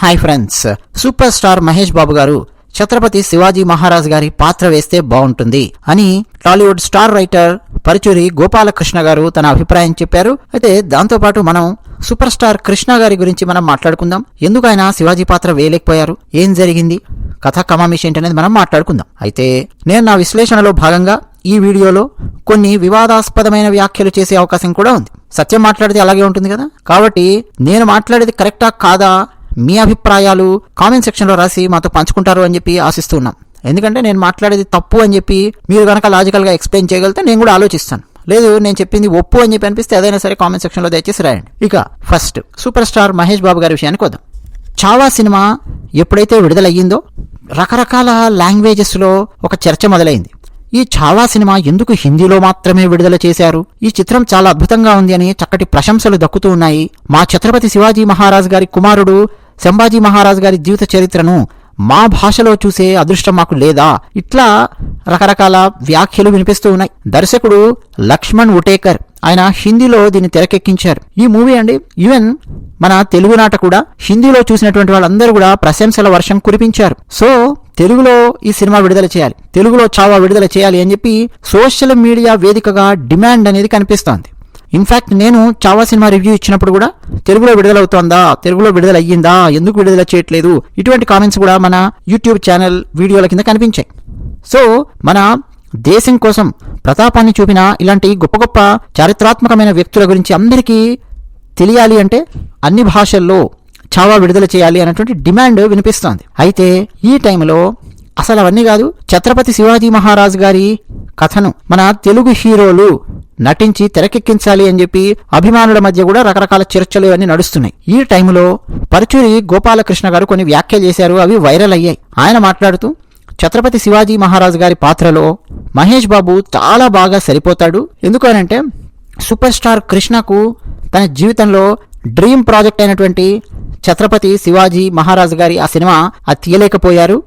Hi friends, super star Mahesh Babu గారు ఛత్రపతి శివాజీ మహారాజ్ గారి పాత్ర వేస్తే బాగుంటుంది అని Tollywood star writer Paruchuri Gopalakrishna గారు తన అభిప్రాయం చెప్పారు. అయితే దాంతోపాటు మనం సూపర్ స్టార్ కృష్ణ గారి గురించి మనం మాట్లాడుకుందాం. ఎందుకు ఆయన శివాజీ పాత్ర వేయలేకపోయారు, ఏం జరిగింది, కథా కమామిషి ఏంటనేది మనం మాట్లాడుకుందాం. అయితే నేను నా విశ్లేషణలో భాగంగా ఈ వీడియోలో కొన్ని వివాదాస్పదమైన వ్యాఖ్యలు చేసే అవకాశం కూడా ఉంది. సత్యం మాట్లాడితే అలాగే ఉంటుంది కదా, కాబట్టి నేను మాట్లాడేది కరెక్టా కాదా మీ అభిప్రాయాలు కామెంట్ సెక్షన్లో రాసి మాతో పంచుకుంటారు అని చెప్పి ఆశిస్తున్నాం. ఎందుకంటే నేను మాట్లాడేది తప్పు అని చెప్పి మీరు కనుక లాజికల్గా ఎక్స్ప్లెయిన్ చేయగలిగితే నేను కూడా ఆలోచిస్తాను. లేదు నేను చెప్పింది ఒప్పు అని చెప్పి అనిపిస్తే ఏదైనా సరే కామెంట్ సెక్షన్లో దయచేసి రాయండి. ఇక ఫస్ట్ సూపర్ స్టార్ మహేష్ బాబు గారి విషయానికి వద్దాం. చావా సినిమా ఎప్పుడైతే విడుదలయ్యిందో రకరకాల లాంగ్వేజెస్లో ఒక చర్చ మొదలైంది. ఈ చావా సినిమా ఎందుకు హిందీలో మాత్రమే విడుదల చేశారు, ఈ చిత్రం చాలా అద్భుతంగా ఉంది అని చక్కటి ప్రశంసలు దక్కుతూ ఉన్నాయి. మా ఛత్రపతి శివాజీ మహారాజ్ గారి కుమారుడు సంభాజీ మహారాజ్ గారి జీవిత చరిత్రను మా భాషలో చూసే అదృష్టం మాకు లేదా, ఇట్లా రకరకాల వ్యాఖ్యలు వినిపిస్తూ ఉన్నాయి. దర్శకుడు లక్ష్మణ్ ఉటేకర్ ఆయన హిందీలో దీన్ని తెరకెక్కించారు. ఈ మూవీ అండి ఈవెన్ మన తెలుగునాట కూడా హిందీలో చూసినటువంటి వాళ్ళందరూ కూడా ప్రశంసల వర్షం కురిపించారు. సో తెలుగులో ఈ సినిమా విడుదల చేయాలి, తెలుగులో చావా విడుదల చేయాలి అని చెప్పి సోషల్ మీడియా వేదికగా డిమాండ్ అనేది కనిపిస్తోంది. ఇన్ఫ్యాక్ట్ నేను చావా సినిమా రివ్యూ ఇచ్చినప్పుడు కూడా తెలుగులో విడుదలవుతోందా, తెలుగులో విడుదల అయ్యిందా, ఎందుకు విడుదల చేయట్లేదు, ఇటువంటి కామెంట్స్ కూడా మన యూట్యూబ్ ఛానల్ వీడియోల కింద కనిపించాయి. సో మన దేశం కోసం ప్రతాపాన్ని చూపిన ఇలాంటి గొప్ప గొప్ప చారిత్రాత్మకమైన వ్యక్తుల గురించి అందరికీ తెలియాలి అంటే అన్ని భాషల్లో చావా విడుదల చేయాలి అన్నటువంటి డిమాండ్ వినిపిస్తోంది. అయితే ఈ టైంలో అసలు అవన్నీ కాదు, ఛత్రపతి శివాజీ మహారాజ్ గారి కథను మన తెలుగు హీరోలు నటించి తెరకెక్కించాలి అని చెప్పి అభిమానుల మధ్య కూడా రకరకాల చర్చలు అన్నీ నడుస్తున్నాయి. ఈ టైంలో పరుచూరి గోపాలకృష్ణ గారు కొన్ని వ్యాఖ్యలు చేశారు, అవి వైరల్ అయ్యాయి. ఆయన మాట్లాడుతూ ఛత్రపతి శివాజీ మహారాజ్ గారి పాత్రలో మహేష్ బాబు చాలా బాగా సరిపోతాడు. ఎందుకు అనంటే సూపర్ స్టార్ కృష్ణకు తన జీవితంలో డ్రీమ్ ప్రాజెక్ట్ అయినటువంటి ఛత్రపతి శివాజీ మహారాజ్ గారి ఆ సినిమా అది తీయలేకపోయారు.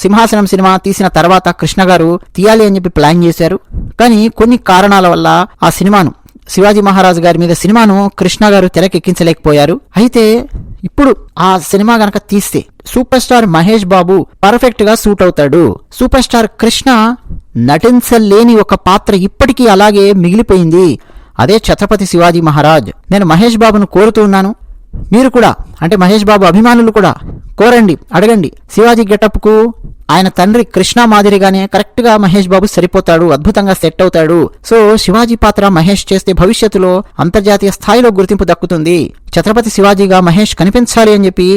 సింహాసనం సినిమా తీసిన తర్వాత కృష్ణ గారు తీయాలి అని చెప్పి ప్లాన్ చేశారు. కానీ కొన్ని కారణాల వల్ల ఆ సినిమాను శివాజీ మహారాజ్ గారి మీద సినిమాను కృష్ణ గారు తెరకెక్కించలేకపోయారు. అయితే ఇప్పుడు ఆ సినిమా గనక తీస్తే సూపర్ స్టార్ మహేష్ బాబు పర్ఫెక్ట్ గా సూట్ అవుతాడు. సూపర్ స్టార్ కృష్ణ నటించలేని ఒక పాత్ర ఇప్పటికీ అలాగే మిగిలిపోయింది, అదే ఛత్రపతి శివాజీ మహారాజ్. నేను మహేష్ బాబును కోరుతూ ఉన్నాను, మీరు కూడా అంటే మహేష్ బాబు అభిమానులు కూడా కోరండి, అడగండి. శివాజీ గెటప్కు ఆయన తండ్రి కృష్ణ మాదిరిగానే కరెక్ట్ గా మహేష్ బాబు సరిపోతాడు, అద్భుతంగా సెట్ అవుతాడు. సో శివాజీ పాత్ర మహేష్ చేస్తే భవిష్యత్తులో అంతర్జాతీయ స్థాయిలో గుర్తింపు దక్కుతుంది. ఛత్రపతి శివాజీగా మహేష్ కనిపించాలి అని చెప్పి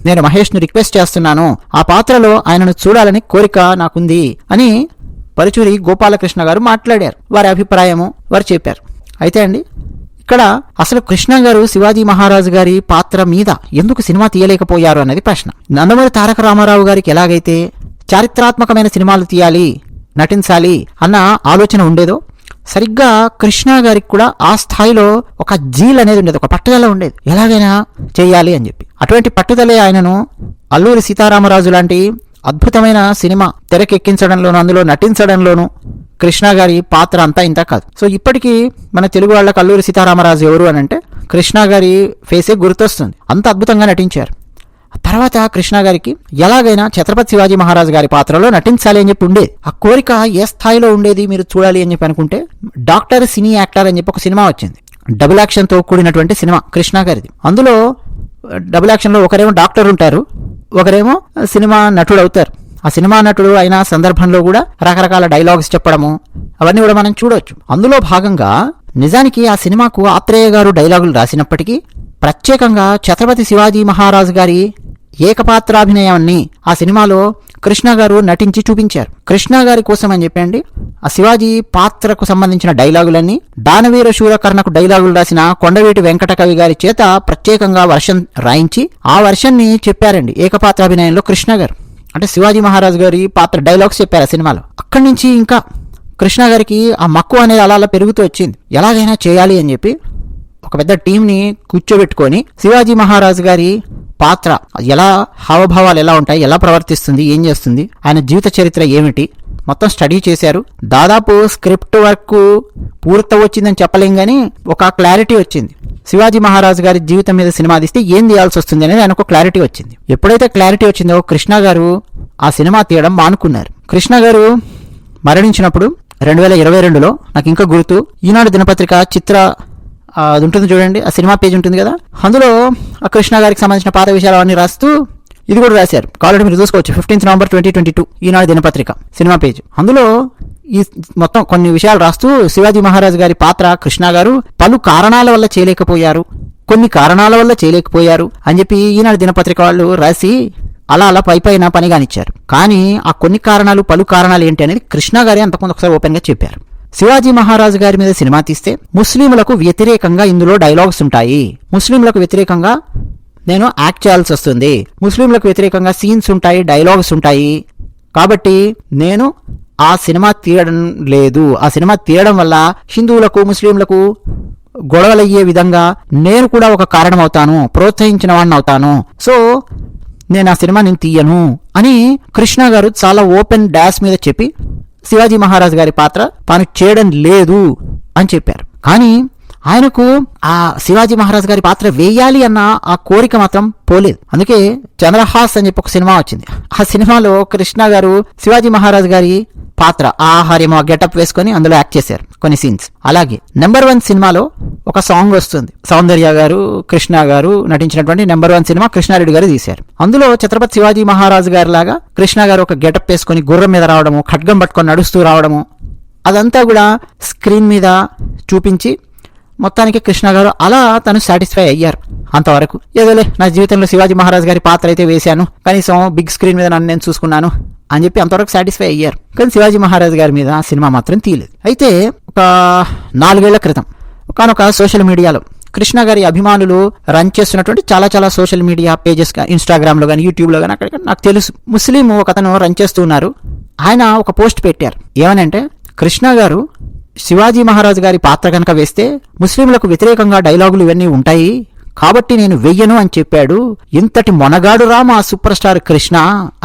నేను మహేష్ ను రిక్వెస్ట్ చేస్తున్నాను, ఆ పాత్రలో ఆయనను చూడాలని కోరిక నాకుంది అని పరుచూరి గోపాలకృష్ణ గారు మాట్లాడారు. వారి అభిప్రాయము వారు చెప్పారు. అయితే అండి ఇక్కడ అసలు కృష్ణ గారు శివాజీ మహారాజు గారి పాత్ర మీద ఎందుకు సినిమా తీయలేకపోయారు అనేది ప్రశ్న. నందమూరి తారక రామారావు గారికి ఎలాగైతే చారిత్రాత్మకమైన సినిమాలు తీయాలి, నటించాలి అన్న ఆలోచన ఉండేదో సరిగ్గా కృష్ణ గారికి కూడా ఆ స్థాయిలో ఒక జీల్ అనేది ఉండేది, ఒక పట్టుదల ఉండేది, ఎలాగైనా చేయాలి అని చెప్పి. అటువంటి పట్టుదలే ఆయనను అల్లూరి సీతారామరాజు లాంటి అద్భుతమైన సినిమా తెరకెక్కించడంలోనూ అందులో నటించడంలోనూ కృష్ణ గారి పాత్ర అంతా ఇంత కాదు. సో ఇప్పటికీ మన తెలుగు వాళ్ళకి అల్లూరి సీతారామరాజు ఎవరు అని అంటే కృష్ణ గారి ఫేసే గుర్తొస్తుంది, అంత అద్భుతంగా నటించారు. తర్వాత కృష్ణ గారికి ఎలాగైనా ఛత్రపతి శివాజీ మహారాజ్ గారి పాత్రలో నటించాలి అని చెప్పి ఉండేది. ఆ కోరిక ఏ స్థాయిలో ఉండేది మీరు చూడాలి అని చెప్పి అనుకుంటే డాక్టర్ సినీ యాక్టర్ అని చెప్పి ఒక సినిమా వచ్చింది, డబుల్ యాక్షన్ తో కూడినటువంటి సినిమా కృష్ణ గారిది. అందులో డబుల్ యాక్షన్ లో ఒకరేమో డాక్టర్ ఉంటారు, ఒకరేమో సినిమా నటుడు అవుతారు. ఆ సినిమా నటుడు అయిన సందర్భంలో కూడా రకరకాల డైలాగ్స్ చెప్పడము అవన్నీ కూడా మనం చూడవచ్చు. అందులో భాగంగా నిజానికి ఆ సినిమాకు ఆత్రేయ గారు డైలాగులు రాసినప్పటికీ ప్రత్యేకంగా ఛత్రపతి శివాజీ మహారాజు గారి ఏకపాత్రాభినయాన్ని ఆ సినిమాలో కృష్ణ గారు నటించి చూపించారు. కృష్ణ గారి కోసం అని చెప్పండి ఆ శివాజీ పాత్రకు సంబంధించిన డైలాగులన్నీ దానవీర శూరకర్ణకు డైలాగులు రాసిన కొండవీటి వెంకట కవి గారి చేత ప్రత్యేకంగా వర్షన్ రాయించి ఆ వర్షన్ని చెప్పారండి ఏకపాత్రాభినయంలో కృష్ణ గారు. అంటే శివాజీ మహారాజు గారి పాత్ర డైలాగ్స్ చెప్పారు ఆ సినిమాలో. అక్కడి నుంచి ఇంకా కృష్ణ గారికి ఆ మక్కువ అనేది అలా పెరుగుతూ వచ్చింది, ఎలాగైనా చేయాలి అని చెప్పి ఒక పెద్ద టీంని కూర్చోబెట్టుకొని శివాజీ మహారాజు గారి పాత్ర ఎలా హావభావాలు ఎలా ఉంటాయి, ఎలా ప్రవర్తిస్తుంది, ఏం చేస్తుంది, ఆయన జీవిత చరిత్ర ఏమిటి మొత్తం స్టడీ చేశారు. దాదాపు స్క్రిప్ట్ వర్క్ పూర్తి వచ్చిందని చెప్పలేం కానీ ఒక క్లారిటీ వచ్చింది. శివాజీ మహారాజు గారి జీవితం మీద సినిమా తీస్తే ఏం తీయాల్సి వస్తుంది అనేది ఆయనకు క్లారిటీ వచ్చింది. ఎప్పుడైతే క్లారిటీ వచ్చిందో కృష్ణ గారు ఆ సినిమా తీయడం మానుకున్నారు. కృష్ణ గారు మరణించినప్పుడు 2022లో నాకు ఇంకా గుర్తు, ఈనాడు దినపత్రిక చిత్ర అది ఉంటుంది చూడండి, ఆ సినిమా పేజ్ ఉంటుంది కదా, అందులో ఆ కృష్ణ గారికి సంబంధించిన పాత విషయాలు అవన్నీ రాస్తూ ఇది కూడా రాశారు. కావాలంటే మీరు చూసుకోవచ్చు. 15 నవంబర్ 2022 ఈనాడు దినపత్రిక సినిమా పేజ్. అందులో ఈ మొత్తం కొన్ని విషయాలు రాస్తూ శివాజీ మహారాజ్ గారి పాత్ర కృష్ణ గారు పలు కారణాల వల్ల చేయలేకపోయారు, కొన్ని కారణాల వల్ల చేయలేకపోయారు అని చెప్పి ఈనాడు దినపత్రిక వాళ్ళు రాసి అలా పైన పనిగానిచ్చారు. కానీ ఆ కొన్ని కారణాలు పలు కారణాలు ఏంటి అనేది కృష్ణ గారే అంతకుముందు ఒకసారి ఓపెన్ గా చెప్పారు. శివాజీ మహారాజు గారి మీద సినిమా తీస్తే ముస్లింలకు వ్యతిరేకంగా ఇందులో డైలాగ్స్ ఉంటాయి, ముస్లింలకు వ్యతిరేకంగా నేను యాక్ట్ చేయాల్సి వస్తుంది, ముస్లింలకు వ్యతిరేకంగా సీన్స్ ఉంటాయి, డైలాగ్స్ ఉంటాయి, కాబట్టి నేను ఆ సినిమా తీయడం లేదు. ఆ సినిమా తీయడం వల్ల హిందువులకు ముస్లింలకు గొడవలయ్యే విధంగా నేను కూడా ఒక కారణం అవుతాను, ప్రోత్సహించిన వాడిని అవుతాను, సో నేను ఆ సినిమా నేను తీయను అని కృష్ణ గారు చాలా ఓపెన్ డాష్ మీద చెప్పి శివాజీ మహారాజ్ గారి పాత్ర తాను చేయడం లేదు అని చెప్పారు. కానీ ఆయనకు ఆ శివాజీ మహారాజ్ గారి పాత్ర వేయాలి అన్న ఆ కోరిక మాత్రం పోలేదు. అందుకే చంద్రహాస్ అని చెప్పి ఒక సినిమా వచ్చింది. ఆ సినిమాలో కృష్ణ గారు శివాజీ మహారాజ్ గారి పాత్ర ఆహార్యం గెటప్ వేసుకొని అందులో యాక్ట్ చేశారు కొన్ని సీన్స్. అలాగే నెంబర్ 1 సినిమాలో ఒక సాంగ్ వస్తుంది, సౌందర్య గారు కృష్ణ గారు నటించినటువంటి నెంబర్ 1 సినిమా కృష్ణారెడ్డి గారు తీశారు. అందులో ఛత్రపతి శివాజీ మహారాజు గారి లాగా కృష్ణ గారు ఒక గెటప్ వేసుకొని గుర్రం మీద రావడము, ఖడ్గం పట్టుకొని నడుస్తూ రావడము, అదంతా కూడా స్క్రీన్ మీద చూపించి మొత్తానికి కృష్ణ గారు అలా తను సాటిస్ఫై అయ్యారు. అంతవరకు ఏదోలే నా జీవితంలో శివాజీ మహారాజ్ గారి పాత్ర అయితే వేశాను, కనీసం బిగ్ స్క్రీన్ మీద నన్ను నేను చూసుకున్నాను అని చెప్పి అంతవరకు సాటిస్ఫై అయ్యారు. కానీ శివాజీ మహారాజ్ గారి మీద ఆ సినిమా మాత్రం తీయలేదు. అయితే ఒక 4 ఏళ్ల క్రితం ఒకనొక సోషల్ మీడియాలో కృష్ణ గారి అభిమానులు రన్ చేస్తున్నటువంటి చాలా సోషల్ మీడియా పేజెస్, ఇన్స్టాగ్రామ్ లో కానీ యూట్యూబ్ లో కానీ అక్కడ నాకు తెలుసు ముస్లిం ఒక అతను రన్ చేస్తున్నారు. ఆయన ఒక పోస్ట్ పెట్టారు, ఏమనంటే కృష్ణ గారు శివాజీ మహారాజు గారి పాత్ర కనుక వేస్తే ముస్లింలకు వ్యతిరేకంగా డైలాగులు ఇవన్నీ ఉంటాయి, కాబట్టి నేను వెయ్యను అని చెప్పాడు. ఇంతటి మొనగాడు రా మా సూపర్ స్టార్ కృష్ణ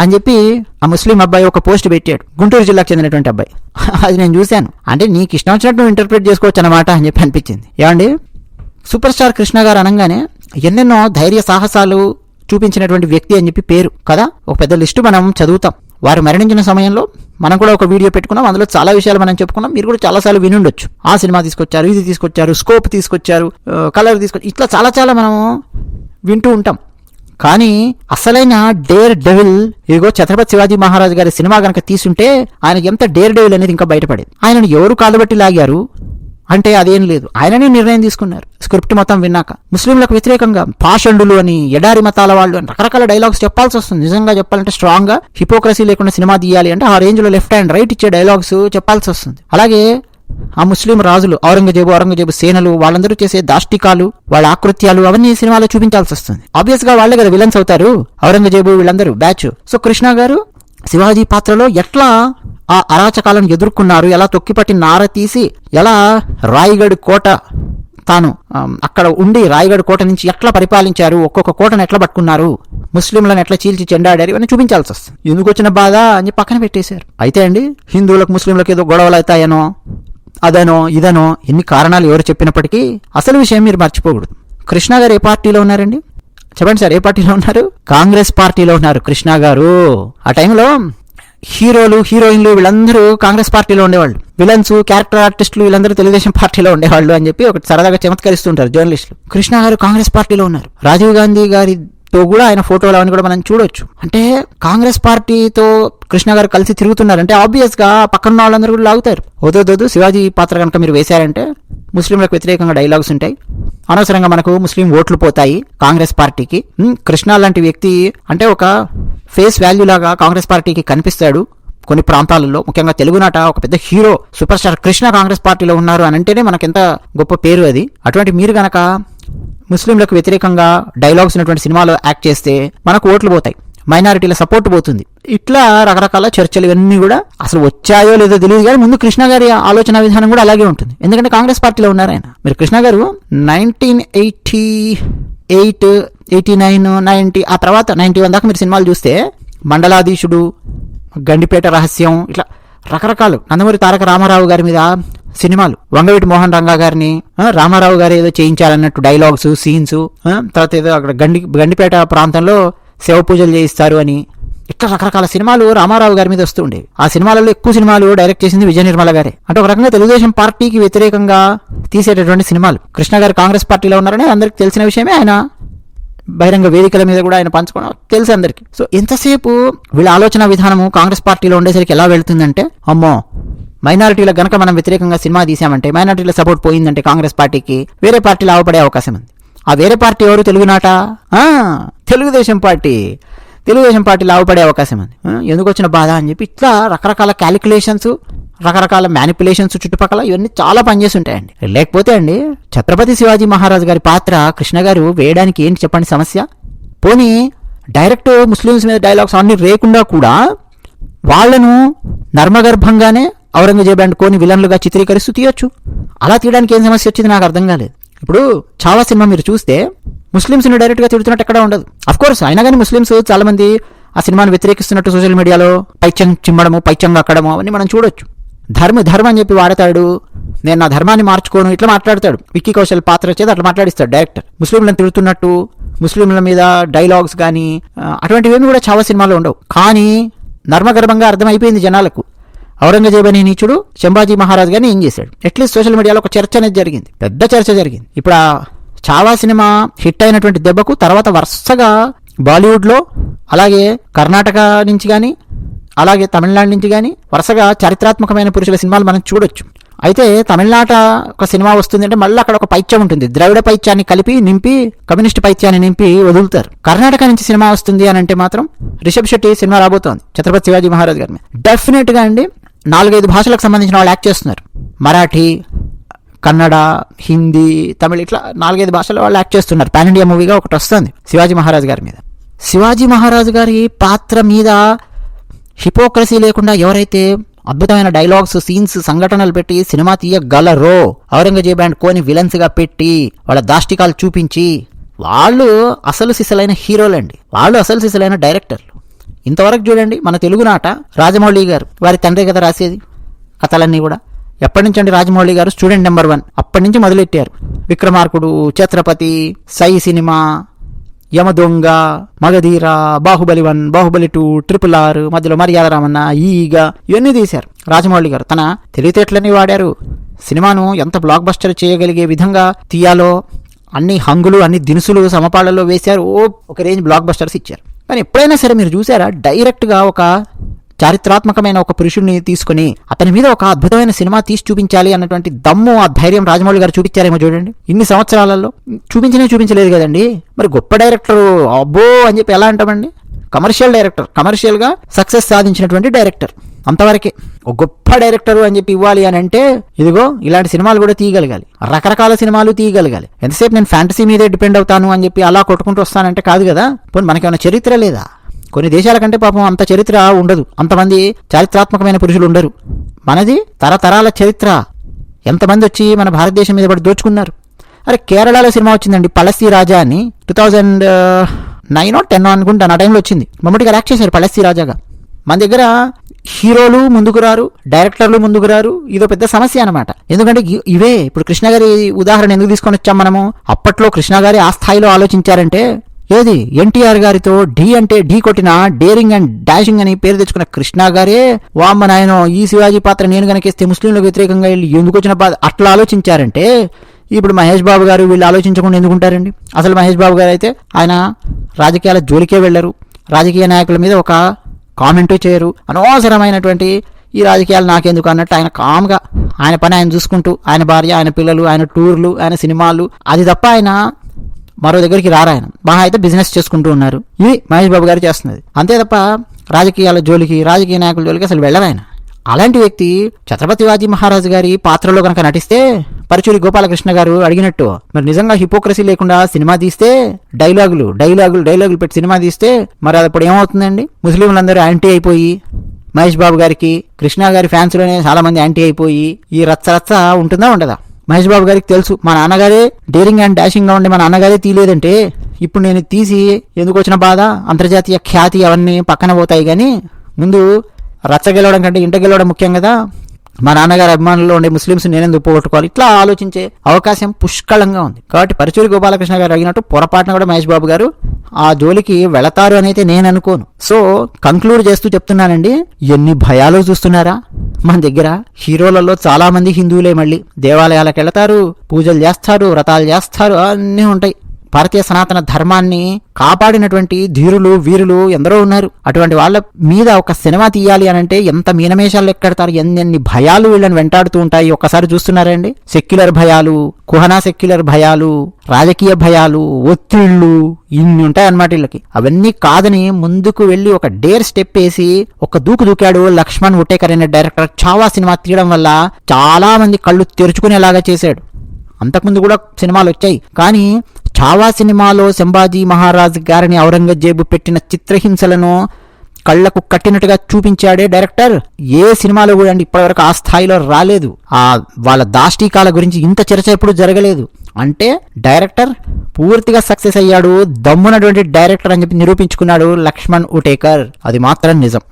అని చెప్పి ఆ ముస్లిం అబ్బాయి ఒక పోస్ట్ పెట్టాడు, గుంటూరు జిల్లాకు చెందినటువంటి అబ్బాయి. అది నేను చూశాను. అంటే నీకు ఇష్టం వచ్చినట్టు నువ్వు ఇంటర్ప్రిట్ చేసుకోవచ్చు అన్నమాట అని చెప్పి అనిపించింది. ఏమండి, సూపర్ స్టార్ కృష్ణ గారు అనగానే ఎన్నెన్నో ధైర్య సాహసాలు చూపించినటువంటి వ్యక్తి అని చెప్పి పేరు కదా. ఒక పెద్ద లిస్టు మనం చదువుతాం. వారు మరణించిన సమయంలో మనం కూడా ఒక వీడియో పెట్టుకున్నాం, అందులో చాలా విషయాలు మనం చెప్పుకున్నాం, మీరు కూడా చాలాసార్లు వినుండొచ్చు. ఆ సినిమా తీసుకొచ్చారు, ఇది తీసుకొచ్చారు, స్కోప్ తీసుకొచ్చారు, కలర్ తీసుకొచ్చారు, ఇట్లా చాలా మనము వింటూ ఉంటాం. కానీ అసలైన డేర్ డెవిల్ ఇదిగో ఛత్రపతి శివాజీ మహారాజ్ గారి సినిమా గనక తీసుంటే ఆయనకి ఎంత డేర్ డెవిల్ అనేది ఇంకా బయటపడేది. ఆయనను ఎవరు కాలుబట్టి లాగారు అంటే అదేం లేదు, ఆయననే నిర్ణయం తీసుకున్నారు. స్క్రిప్ట్ మొత్తం విన్నాక ముస్లింలకు వ్యతిరేకంగా పాషండులు అని, ఎడారి మతాల వాళ్ళు అని రకరకాల డైలాగ్స్ చెప్పాల్సి వస్తుంది. నిజంగా చెప్పాలంటే స్ట్రాంగ్ గా హిపోక్రసీ లేకుండా సినిమా తీయాలి అంటే ఆ రేంజ్ లో లెఫ్ట్ అండ్ రైట్ ఇచ్చే డైలాగ్స్ చెప్పాల్సి వస్తుంది. అలాగే ఆ ముస్లిం రాజులు ఔరంగజేబు సేనలు వాళ్ళందరూ చేసే దాష్టికాలు, వాళ్ళ ఆకృత్యాలు అవన్నీ సినిమాలో చూపించాల్సి వస్తుంది. ఆబ్వియస్ గా వాళ్ళే కదా విలన్స్ అవుతారు, ఔరంగజేబు వీళ్ళందరూ బ్యాచ్. సో కృష్ణ గారు శివాజీ పాత్రలో ఎట్లా ఆ అరాచకాలను ఎదుర్కొన్నారు, ఎలా తొక్కిపట్టి నార తీసి ఎలా రాయగఢ్ కోట తాను అక్కడ ఉండి రాయగఢ్ కోట నుంచి ఎట్లా పరిపాలించారు, ఒక్కొక్క కోటను ఎట్లా పట్టుకున్నారు, ముస్లింలను ఎట్లా చీల్చి చెండాడారు, ఇవన్నీ చూపించాల్సి వస్తుంది. ఎందుకు వచ్చిన బాధ అని పక్కన పెట్టేశారు. అయితే అండి హిందువులకు ముస్లింలకు ఏదో గొడవలు అవుతాయనో అదనో ఇదనో ఎన్ని కారణాలు ఎవరు చెప్పినప్పటికీ అసలు విషయం మీరు మర్చిపోకూడదు. కృష్ణ గారు ఏ పార్టీలో ఉన్నారండి చెప్పండి సార్, ఏ పార్టీలో ఉన్నారు? కాంగ్రెస్ పార్టీలో ఉన్నారు కృష్ణ గారు. ఆ టైంలో హీరోలు హీరోయిన్లు వీళ్ళందరూ కాంగ్రెస్ పార్టీలో ఉండేవాళ్ళు, విలన్స్ క్యారెక్టర్ ఆర్టిస్టులు వీళ్ళందరూ తెలుగుదేశం పార్టీలో ఉండేవాళ్ళు అని చెప్పి ఒకటి సరదాగా చమత్కరిస్తుంటారు జర్నలిస్టులు. కృష్ణ గారు కాంగ్రెస్ పార్టీలో ఉన్నారు. రాజీవ్ గాంధీ గారితో కూడా ఆయన ఫోటోలు అవన్నీ కూడా మనం చూడొచ్చు. అంటే కాంగ్రెస్ పార్టీతో కృష్ణ గారు కలిసి తిరుగుతున్నారంటే ఆబ్వియస్ గా పక్కన వాళ్ళందరూ కూడా లాగుతారు. వద్దు శివాజీ పాత్ర కనుక మీరు వేశారంటే ముస్లింలకు వ్యతిరేకంగా డైలాగ్స్ ఉంటాయి, అనవసరంగా మనకు ముస్లిం ఓట్లు పోతాయి కాంగ్రెస్ పార్టీకి. కృష్ణ లాంటి వ్యక్తి అంటే ఒక ఫేస్ వాల్యూ లాగా కాంగ్రెస్ పార్టీకి కనిపిస్తాడు కొన్ని ప్రాంతాలలో, ముఖ్యంగా తెలుగునాట ఒక పెద్ద hero super star Krishna Congress పార్టీలో ఉన్నారు అని అంటేనే మనకెంత గొప్ప పేరు అది. అటువంటి మీరు గనక ముస్లింలకు వ్యతిరేకంగా డైలాగ్స్ ఉన్నటువంటి సినిమాలో యాక్ట్ చేస్తే మనకు ఓట్లు పోతాయి, మైనారిటీల సపోర్ట్ పోతుంది. ఇట్లా రకరకాల చర్చలు ఇవన్నీ కూడా అసలు వచ్చాయో లేదో తెలియదు, కానీ ముందు కృష్ణ గారి ఆలోచన విధానం కూడా అలాగే ఉంటుంది. ఎందుకంటే కాంగ్రెస్ పార్టీలో ఉన్నారు ఆయన. మీరు కృష్ణ గారు 1988, 89, 90 ఆ తర్వాత 91 దాకా మీరు సినిమాలు చూస్తే మండలాధీశుడు, గండిపేట రహస్యం, ఇట్లా రకరకాలు నందమూరి తారక రామారావు గారి మీద సినిమాలు. వంగవీటి మోహన్ రంగా గారిని రామారావు గారు ఏదో చేయించాలన్నట్టు డైలాగ్స్, సీన్స్, తర్వాత ఏదో అక్కడ గండిపేట ప్రాంతంలో శివ పూజలు చేయిస్తారు అని, ఇట్లా రకరకాల సినిమాలు రామారావు గారి మీద వస్తుండే. ఆ సినిమాలలో ఎక్కువ సినిమాలు డైరెక్ట్ చేసింది విజయ నిర్మల గారే. అంటే ఒక రకంగా తెలుగుదేశం పార్టీకి వ్యతిరేకంగా తీసేటటువంటి సినిమాలు. కృష్ణ గారు కాంగ్రెస్ పార్టీలో ఉన్నారని అందరికి తెలిసిన విషయమే. ఆయన బహిరంగ వేదికల మీద కూడా ఆయన పంచుకోవడం తెలుసు అందరికి. సో ఎంతసేపు వీళ్ళ ఆలోచన విధానము కాంగ్రెస్ పార్టీలో ఉండేసరికి ఎలా వెళుతుందంటే, అమ్మో మైనారిటీలకు గనక మనం వ్యతిరేకంగా సినిమా తీసామంటే, మైనారిటీల సపోర్ట్ పోయిందంటే కాంగ్రెస్ పార్టీకి, వేరే పార్టీలు ఆవపడే అవకాశం ఉంది. ఆ వేరే పార్టీ ఎవరు? తెలుగునాట తెలుగుదేశం పార్టీ. తెలుగుదేశం పార్టీ లాభపడే అవకాశం ఉంది. ఎందుకు వచ్చిన బాధ అని చెప్పి ఇట్లా రకరకాల క్యాలిక్యులేషన్స్, రకరకాల మ్యానిపులేషన్స్ చుట్టుపక్కల ఇవన్నీ చాలా పనిచేసి ఉంటాయండి. లేకపోతే అండి ఛత్రపతి శివాజీ మహారాజ్ గారి పాత్ర కృష్ణ గారు వేయడానికి ఏంటి చెప్పండి సమస్య? పోనీ డైరెక్ట్ ముస్లిమ్స్ మీద డైలాగ్స్ అన్ని రేకుండా కూడా వాళ్లను నర్మగర్భంగానే ఔరంగజేబ్ అండ్ కోని విలన్లుగా చిత్రీకరిస్తూ తీయొచ్చు. అలా తీయడానికి ఏం సమస్య వచ్చింది నాకు అర్థం కాలేదు. ఇప్పుడు చాలా సినిమా మీరు చూస్తే ముస్లిమ్స్ని డైరెక్ట్గా తిడుతున్నట్టు ఎక్కడ ఉండదు. అఫ్కోర్స్ అయినా కానీ ముస్లిమ్స్ చాలా మంది ఆ సినిమాను వ్యతిరేకిస్తున్నట్టు సోషల్ మీడియాలో పైత్యం చిమ్మడము, పైత్యంగా అక్కడము అవన్నీ మనం చూడొచ్చు. ధర్మం అని చెప్పి వాడతాడు, నేను నా ధర్మాన్ని మార్చుకోను ఇట్లా మాట్లాడతాడు. విక్కీ కౌశల్ పాత్ర చేత అట్లా మాట్లాడిస్తాడు డైరెక్టర్. ముస్లింలను తిడుతున్నట్టు, ముస్లింల మీద డైలాగ్స్ కానీ అటువంటివేమీ కూడా చాలా సినిమాలో ఉండవు. కానీ నర్మగర్భంగా అర్థమైపోయింది జనాలకు. ఔరంగజేబ్ అనే నీచుడు సంభాజీ మహారాజ్ గారిని ఏం చేశాడు. అట్లీస్ట్ సోషల్ మీడియాలో ఒక చర్చ అనేది జరిగింది, పెద్ద చర్చ జరిగింది. ఇప్పుడు ఆ చావా సినిమా హిట్ అయినటువంటి దెబ్బకు తర్వాత వరుసగా బాలీవుడ్లో, అలాగే కర్ణాటక నుంచి కానీ, అలాగే తమిళనాడు నుంచి కానీ వరుసగా చారిత్రాత్మకమైన పురుషుల సినిమాలు మనం చూడొచ్చు. అయితే తమిళనాట ఒక సినిమా వస్తుంది అంటే మళ్ళీ అక్కడ ఒక పైత్యం ఉంటుంది. ద్రవిడ పైత్యాన్ని కలిపి నింపి, కమ్యూనిస్ట్ పైత్యాన్ని నింపి వదులుతారు. కర్ణాటక నుంచి సినిమా వస్తుంది అని అంటే మాత్రం రిషబ్ శెట్టి సినిమా రాబోతోంది ఛత్రపతి శివాజీ మహారాజ్ గారి మీద. డెఫినెట్ గా అండి 4-5 భాషలకు సంబంధించిన వాళ్ళు యాక్ట్ చేస్తున్నారు. మరాఠీ, కన్నడ, హిందీ, తమిళ్ ఇట్లా 4-5 భాషల వాళ్ళు యాక్ట్ చేస్తున్నారు. పాన్ ఇండియా మూవీగా ఒకటి వస్తుంది శివాజీ మహారాజ్ గారి మీద. శివాజీ మహారాజ్ గారి పాత్ర మీద హిపోక్రసీ లేకుండా ఎవరైతే అద్భుతమైన డైలాగ్స్, సీన్స్, సంఘటనలు పెట్టి సినిమా తీయగలరో, ఔరంగజేబ్ అండ్ కోని విలన్స్ గా పెట్టి వాళ్ళ దాష్టికాలు చూపించి, వాళ్ళు అసలు సిసలైన హీరోలండి. వాళ్ళు అసలు సిసలైన డైరెక్టర్లు. ఇంతవరకు చూడండి మన తెలుగునాట రాజమౌళి గారు, వారి తండ్రి కదా రాసేది కథలన్నీ కూడా. ఎప్పటి నుంచి అండి రాజమౌళి గారు స్టూడెంట్ నెంబర్ 1 అప్పటి నుంచి మొదలెట్టారు. విక్రమార్కుడు, ఛత్రపతి, సై సినిమా, యమదొంగ, మగధీర, బాహుబలి 1, బాహుబలి 2, RRR, మధ్యలో మర్యాద రామన్న, ఈగ ఇవన్నీ తీశారు రాజమౌళి గారు. తన తెలివితేటలని వాడారు. సినిమాను ఎంత బ్లాక్ బస్టర్ చేయగలిగే విధంగా తీయాలో అన్ని హంగులు, అన్ని దినుసులు సమపాళ్లలో వేశారు. ఒక రేంజ్ బ్లాక్ బస్టర్స్ ఇచ్చారు. కానీ ఎప్పుడైనా సరే మీరు చూసారా డైరెక్ట్గా ఒక చారిత్రాత్మకమైన ఒక పురుషుడిని తీసుకుని అతని మీద ఒక అద్భుతమైన సినిమా తీసి చూపించాలి అన్నటువంటి దమ్ము, ఆ ధైర్యం రాజమౌళి గారు చూపించారేమో చూడండి. ఇన్ని సంవత్సరాలలో చూపించలేదు కదండి. మరి గొప్ప డైరెక్టర్ అబ్బో అని చెప్పి ఎలా అంటామండి? కమర్షియల్ డైరెక్టర్, కమర్షియల్గా సక్సెస్ సాధించినటువంటి డైరెక్టర్, అంతవరకే. ఒక గొప్ప డైరెక్టర్ అని చెప్పి ఇవ్వాలి అని అంటే ఇదిగో ఇలాంటి సినిమాలు కూడా తీయగలగాలి, రకరకాల సినిమాలు తీయగలగాలి. ఎంతసేపు నేను ఫ్యాంటసీ మీదే డిపెండ్ అవుతాను అని చెప్పి అలా కొట్టుకుంటూ వస్తానంటే కాదు కదా. పోనీ మనకేమైనా చరిత్ర లేదా? కొన్ని దేశాల కంటే పాపం అంత చరిత్ర ఉండదు, అంతమంది చారిత్రాత్మకమైన పురుషులు ఉండరు. మనది తరతరాల చరిత్ర. ఎంతమంది వచ్చి మన భారతదేశం మీద పడి దోచుకున్నారు. అరే కేరళలో సినిమా వచ్చిందండి పళస్తి రాజా అని, 2009 or 10 అనుకుంటాను ఆ టైంలో వచ్చింది. మమ్మటిగా యాక్ట్ చేశారు పళస్తి రాజాగా. మన దగ్గర హీరోలు ముందుకు రారు, డైరెక్టర్లు ముందుకు రారు. ఇదో పెద్ద సమస్య అనమాట. ఎందుకంటే ఇవే ఇప్పుడు కృష్ణ గారి ఉదాహరణ ఎందుకు తీసుకొని వచ్చాం మనము? అప్పట్లో కృష్ణ గారి ఆ స్థాయిలో ఆలోచించారంటే ఏది ఎన్టీఆర్ గారితో ఢీ కొట్టిన డేరింగ్ అండ్ డాషింగ్ అని పేరు తెచ్చుకున్న కృష్ణ గారే వామ్మ నాయనో ఈ శివాజీ పాత్ర నేను కనుకేస్తే ముస్లింలకు వ్యతిరేకంగా వెళ్ళి ఎందుకు వచ్చిన బాధ అట్లా ఆలోచించారంటే ఇప్పుడు మహేష్ బాబు గారు వీళ్ళు ఆలోచించకుండా ఎందుకుంటారండి? అసలు మహేష్ బాబు గారు అయితే ఆయన రాజకీయాల జోలికే వెళ్లరు, రాజకీయ నాయకుల మీద ఒక కామెంటు చేయరు. అనవసరమైనటువంటి ఈ రాజకీయాలు నాకెందుకు అన్నట్టు ఆయన కామ్గా ఆయన పని ఆయన చూసుకుంటూ, ఆయన భార్య, ఆయన పిల్లలు, ఆయన టూర్లు, ఆయన సినిమాలు, అది తప్ప ఆయన మరో దగ్గరికి రారు. ఆయన బాగా అయితే బిజినెస్ చేసుకుంటూ ఉన్నారు. ఇది మహేష్ బాబు గారు చేస్తున్నది. అంతే తప్ప రాజకీయాల జోలికి, రాజకీయ నాయకుల జోలికి అసలు వెళ్ళరు ఆయన. అలాంటి వ్యక్తి ఛత్రపతి శివాజీ మహారాజు గారి పాత్రలో కనుక నటిస్తే పరుచూరి గోపాలకృష్ణ గారు అడిగినట్టు మరి నిజంగా హిపోక్రసీ లేకుండా సినిమా తీస్తే, డైలాగులు పెట్టి సినిమా తీస్తే మరి అది ఇప్పుడు ఏమవుతుందండి? ముస్లింలందరూ యాంటీ అయిపోయి మహేష్ బాబు గారికి, కృష్ణ గారి ఫ్యాన్స్ లోనే చాలా మంది యాంటీ అయిపోయి ఈ రచ్చ ఉంటుందా ఉండదా? మహేష్ బాబు గారికి తెలుసు మా నాన్నగారే డేరింగ్ అండ్ డాషింగ్ గా ఉండి మా నాన్నగారే తీయలేదంటే ఇప్పుడు నేను తీసి ఎందుకు వచ్చిన బాధ, అంతర్జాతీయ ఖ్యాతి అవన్నీ పక్కన పోతాయి. కానీ ముందు రచ్చ గెలవడం కంటే ఇంట గెలవడం ముఖ్యం కదా. మా నాన్నగారి అభిమానుల్లో ఉండే ముస్లింస్ నేనెందుకు పోగొట్టుకోవాలి, ఇట్లా ఆలోచించే అవకాశం పుష్కలంగా ఉంది. కాబట్టి పరుచూరి గోపాలకృష్ణ గారు అడిగినట్టు పొరపాటున కూడా మహేష్ బాబు గారు ఆ జోలికి వెళతారు అని అయితే నేను అనుకోను. సో కంక్లూడ్ చేస్తూ చెప్తున్నానండి, ఎన్ని భయాలు చూస్తున్నారా మన దగ్గర. హీరోలలో చాలా మంది హిందువులే, మళ్ళీ దేవాలయాలకు వెళతారు, పూజలు చేస్తారు, వ్రతాలు చేస్తారు, అన్నీ ఉంటాయి. భారతీయ సనాతన ధర్మాన్ని కాపాడినటువంటి ధీరులు వీరులు ఎందరో ఉన్నారు. అటువంటి వాళ్ళ మీద ఒక సినిమా తీయాలి అని అంటే ఎంత మీనమేషాలు ఎక్కడతారు, ఎన్ని భయాలు వీళ్ళని వెంటాడుతూ ఉంటాయి. ఒక్కసారి చూస్తున్నారండి, సెక్యులర్ భయాలు, కుహనా సెక్యులర్ భయాలు, రాజకీయ భయాలు, ఒత్తిళ్లు, ఇన్ని ఉంటాయి అన్నమాట వీళ్ళకి. అవన్నీ కాదని ముందుకు వెళ్లి ఒక డేర్ స్టెప్ వేసి ఒక దూకు దూకాడు లక్ష్మణ్ ఉటేకర్ అనే డైరెక్టర్. చావా సినిమా తీయడం వల్ల చాలా మంది కళ్ళు తెరుచుకునేలాగా చేశాడు. అంతకుముందు కూడా సినిమాలు వచ్చాయి, కానీ చావా సినిమాలో సంభాజీ మహారాజ్ గారిని ఔరంగజేబు పెట్టిన చిత్రహింసలను కళ్లకు కట్టినట్టుగా చూపించాడే డైరెక్టర్. ఏ సినిమాలో కూడా అండి ఇప్పటివరకు ఆ స్థాయిలో రాలేదు. వాళ్ళ దాష్టీకాల గురించి ఇంత చర్చ ఎప్పుడు జరగలేదు. అంటే డైరెక్టర్ పూర్తిగా సక్సెస్ అయ్యాడు, దమ్మునటువంటి డైరెక్టర్ అని చెప్పి నిరూపించుకున్నాడు లక్ష్మణ్ ఉటేకర్. అది మాత్రం నిజం.